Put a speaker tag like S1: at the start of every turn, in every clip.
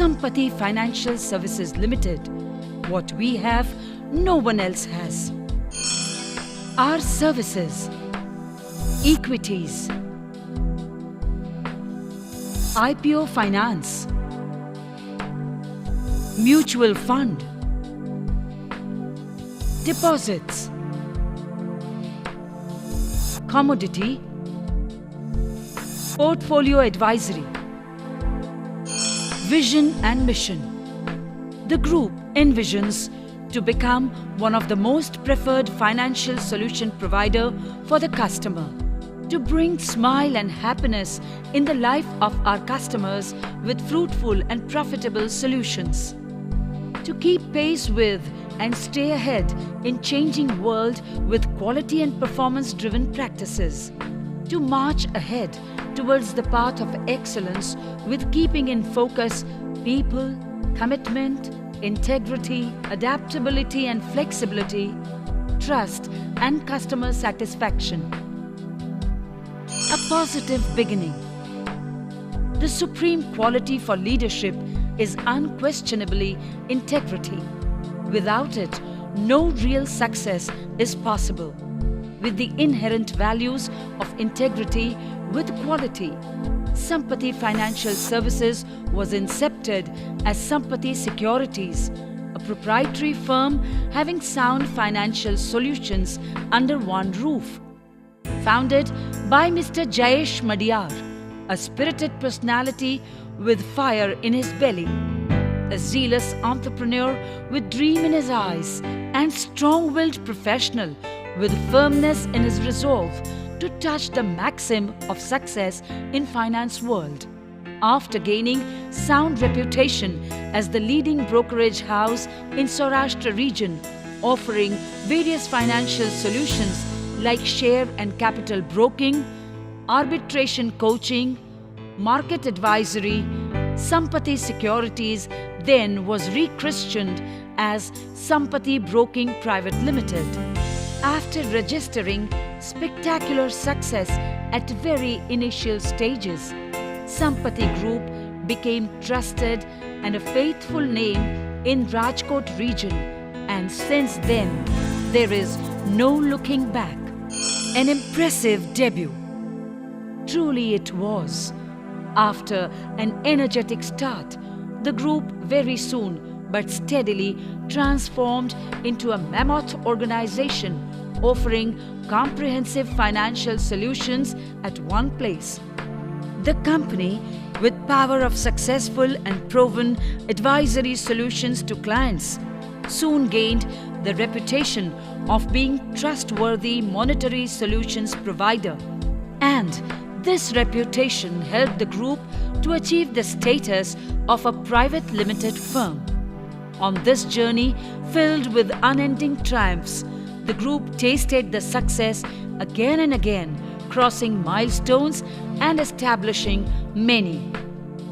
S1: Sampati Financial Services Limited. What we have, no one else has. Our services: equities, IPO finance, mutual fund, deposits, commodity, portfolio advisory. Vision and mission. The group envisions to become one of the most preferred financial solution provider for the customer, to bring smile and happiness in the life of our customers with fruitful and profitable solutions, to keep pace with and stay ahead in changing world with quality and performance-driven practices, to march ahead towards the path of excellence with keeping in focus people, commitment, integrity, adaptability and flexibility, trust and customer satisfaction. A positive beginning. The supreme quality for leadership is unquestionably integrity. Without it, no real success is possible. With the inherent values of integrity with quality, Sampati Financial Services was incepted as Sampati Securities, a proprietary firm having sound financial solutions under one roof. Founded by Mr. Jayesh Madiyar, a spirited personality with fire in his belly, a zealous entrepreneur with dream in his eyes, and strong-willed professional with firmness in his resolve to touch the maxim of success in finance world. After gaining sound reputation as the leading brokerage house in Saurashtra region, offering various financial solutions like share and capital broking, arbitration coaching, market advisory, Sampati Securities then was rechristened as Sampati Broking Private Limited. After registering spectacular success at very initial stages, Sampati Group became trusted and a faithful name in Rajkot region, and since then there is no looking back. An impressive debut. Truly it was. After an energetic start, the group very soon but steadily transformed into a mammoth organization offering comprehensive financial solutions at one place. The company, with power of successful and proven advisory solutions to clients, soon gained the reputation of being trustworthy monetary solutions provider. And this reputation helped the group to achieve the status of a private limited firm. On this journey filled with unending triumphs, the group tasted the success again and again, crossing milestones and establishing many.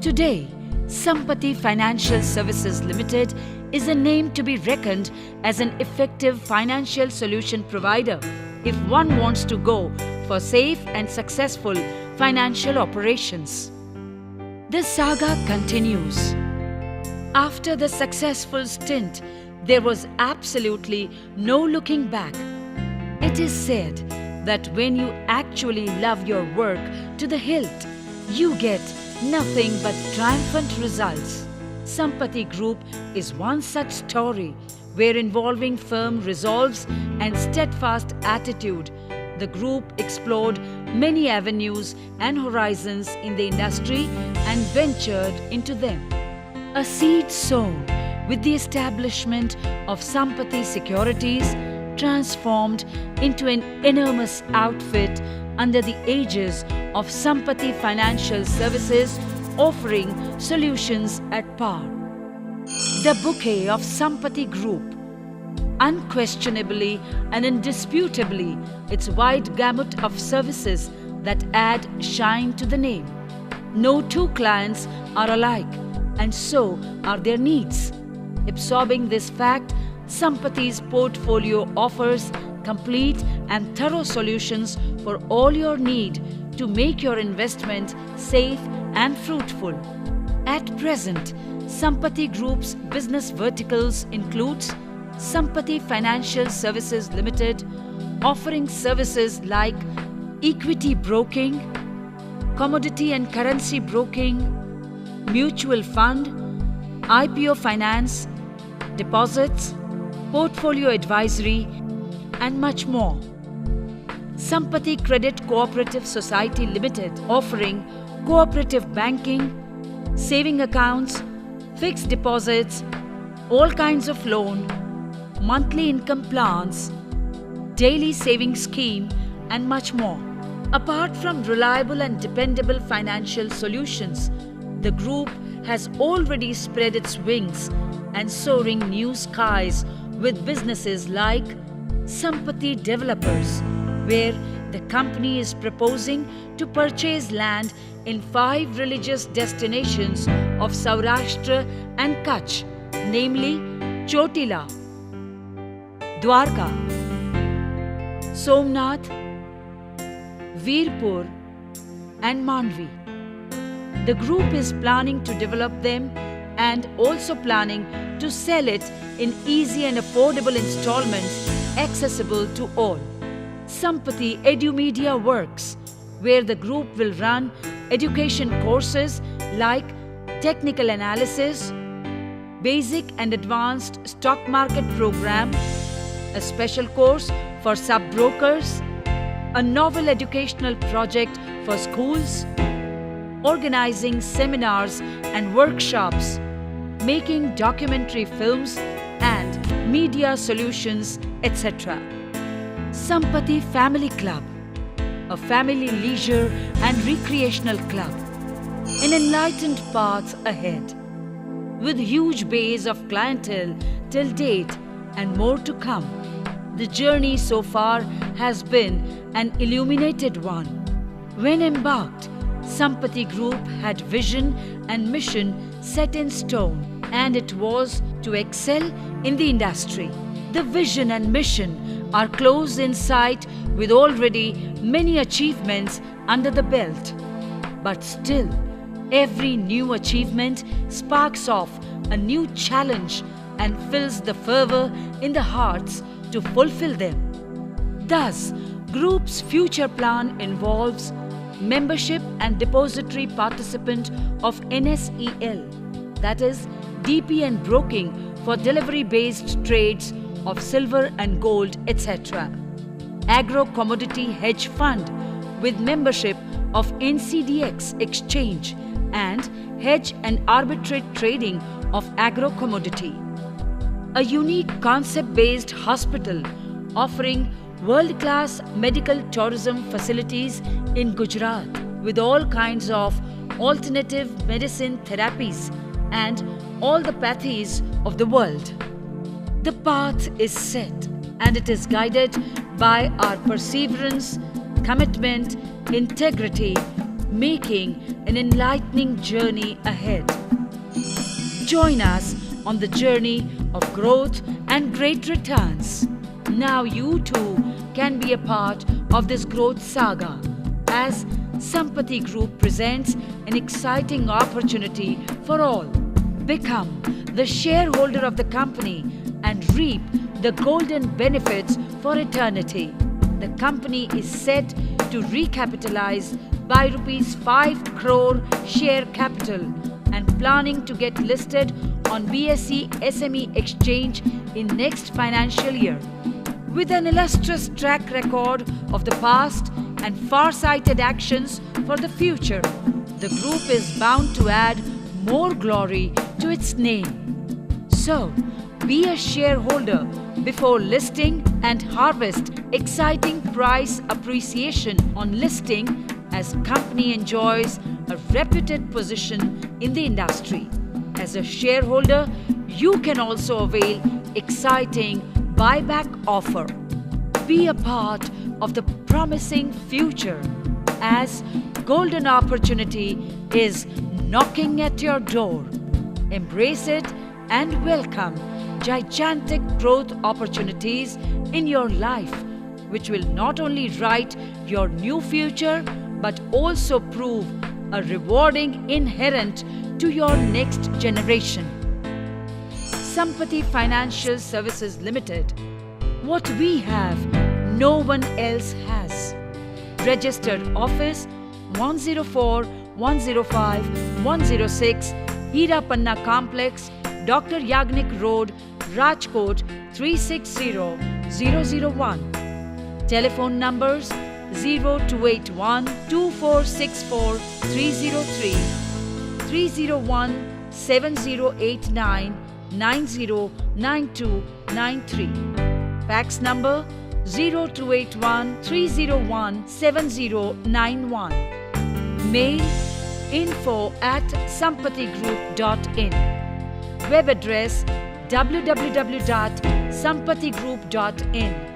S1: Today, Sampati Financial Services Limited is a name to be reckoned as an effective financial solution provider if one wants to go for safe and successful financial operations. The saga continues. After the successful stint, there was absolutely no looking back. It is said that when you actually love your work to the hilt, you get nothing but triumphant results. Sampati Group is one such story where, involving firm resolves and steadfast attitude, the group explored many avenues and horizons in the industry and ventured into them. A seed sown with the establishment of Sampati Securities transformed into an enormous outfit under the aegis of Sampati Financial Services, offering solutions at par. The bouquet of Sampati Group. Unquestionably and indisputably, its wide gamut of services that add shine to the name. No two clients are alike, and so are their needs. Absorbing this fact, Sampati's portfolio offers complete and thorough solutions for all your need to make your investment safe and fruitful. At present, Sampati Group's business verticals includes Sampati Financial Services Limited, offering services like equity broking, commodity and currency broking, mutual fund, IPO finance, deposits, portfolio advisory, and much more. Sampati Credit Cooperative Society Limited, offering cooperative banking, saving accounts, fixed deposits, all kinds of loan, monthly income plans, daily savings scheme, and much more. Apart from reliable and dependable financial solutions, the group has already spread its wings and soaring new skies with businesses like Sampati Developers, where the company is proposing to purchase land in 5 religious destinations of Saurashtra and Kutch, namely Chotila, Dwarka, Somnath, Veerpur, and Mandvi. The group is planning to develop them and also planning to sell it in easy and affordable installments accessible to all. Sampati EduMedia Works, where the group will run education courses like technical analysis, basic and advanced stock market program, a special course for sub-brokers, a novel educational project for schools, organizing seminars and workshops, making documentary films and media solutions, etc. Sampati Family Club, a family leisure and recreational club, an enlightened path ahead, with huge base of clientele till date and more to come. The journey so far has been an illuminated one. When embarked, Sampati Group had vision and mission set in stone, and it was to excel in the industry. The vision and mission are close in sight with already many achievements under the belt. But still, every new achievement sparks off a new challenge and fills the fervor in the hearts to fulfill them. Thus, Group's future plan involves membership and depository participant of NSEL, that is DP and broking for delivery-based trades of silver and gold, etc. Agro-commodity hedge fund with membership of NCDX exchange and hedge and arbitrate trading of agro-commodity. A unique concept-based hospital offering world-class medical tourism facilities in Gujarat with all kinds of alternative medicine therapies and all the pathies of the world. The path is set and it is guided by our perseverance, commitment, integrity, making an enlightening journey ahead. Join us on the journey of growth and great returns. Now you too can be a part of this growth saga as Sampati Group presents an exciting opportunity for all. Become the shareholder of the company and reap the golden benefits for eternity. The company is set to recapitalize by rupees 5 crore share capital and planning to get listed on BSE SME exchange in next financial year. With an illustrious track record of the past and far-sighted actions for the future, the group is bound to add more glory to its name. So, be a shareholder before listing and harvest exciting price appreciation on listing as company enjoys a reputed position in the industry. As a shareholder, you can also avail exciting buyback offer. Be a part of the promising future as golden opportunity is knocking at your door. Embrace it and welcome gigantic growth opportunities in your life, which will not only write your new future but also prove a rewarding inherent to your next generation. Sampati Financial Services Limited. What we have, no one else has. Registered office 104, 105, 106, Hirapanna Complex, Dr. Yagnik Road, Rajkot 360001. Telephone numbers 0281 2464 303, 301 7089 909293. Fax number 0281 301 7091. Mail info@sampathigroup.in. Web address www.sampathigroup.in.